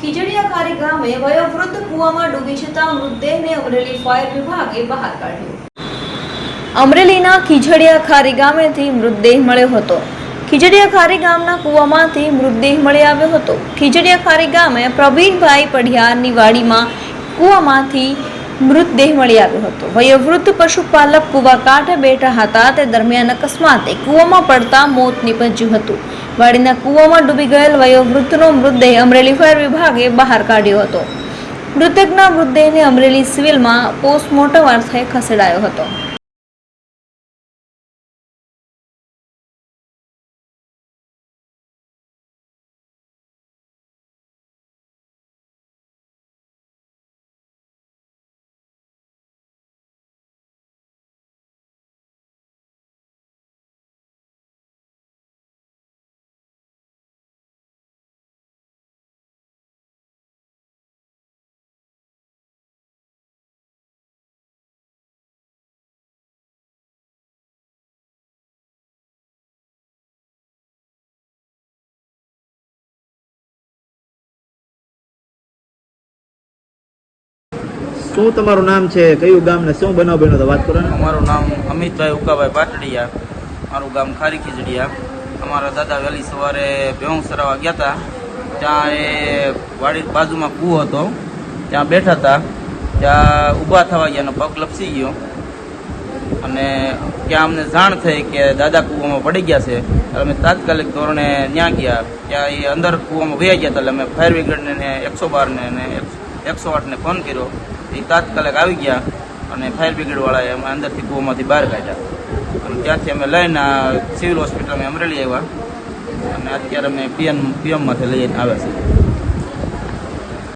ખીજડીયા ખારી ગામે વયોવૃદ્ધ કૂવામાં ડૂબી જતા મૃતદેહને અમરેલી ફાયર વિભાગે બહાર કાઢ્યો। અમરેલીના ખીજડીયા ખારી ગામેથી મૃતદેહ મળ્યો હતો। ખીજડીયા ખારી ગામના કૂવામાંથી મૃતદેહ મળી આવ્યો હતો। ખીજડીયા ખારી ગામે પ્રવીણભાઈ પઢિયારની વાડીમાં કૂવામાંથી મૃતદેહ મળી આવ્યો હતો। વયોવૃદ્ધ પશુપાલક કૂવા કાંઠે બેઠા હતા તે દરમિયાન અકસ્માતે કૂવામાં પડતા મોત નીપજ્યું હતું। વાડીના કૂવામાં ડૂબી ગયેલ વયોવૃદ્ધનો મૃતદેહ અમરેલી ફાયર વિભાગે બહાર કાઢ્યો હતો। મૃતકના મૃતદેહને અમરેલી સિવિલમાં પોસ્ટમોર્ટમ અર્થે ખસેડાયો હતો। શું તમારું નામ છે, કયું ગામ ને શું બનાવ બન્યો તો વાત કરો ને। અમારું નામ અમિતભાઈ ઉકાભાઈ પાટડિયા, મારું ગામ ખારી ખીજડીયા। અમારા દાદા વહેલી સવારે ભેહું સરાવા ગયા હતા, ત્યાં એ વાડી બાજુમાં કૂવો હતો, ત્યાં બેઠા હતા, ત્યાં ઊભા થવા ગયા અને પગ લપસી ગયો અને ત્યાં અમને જાણ થઈ કે દાદા કૂવામાં પડી ગયા છે। અમે તાત્કાલિક ધોરણે ત્યાં ગયા, ત્યાં એ અંદર કૂવામાં વહી ગયા હતા। એટલે અમે ફાયર બ્રિગેડને 112 ને 108ને ફોન કર્યો। એ તાત્કાલિક આવી ગયા અને ફાયર બ્રિગેડવાળાએ અમે અંદરથી કૂવામાંથી બહાર કાઢ્યા અને ત્યાંથી અમે લઈને સિવિલ હોસ્પિટલમાં અમરેલી આવ્યા અને અત્યારે અમે પીએમમાંથી લઈને આવ્યા છીએ।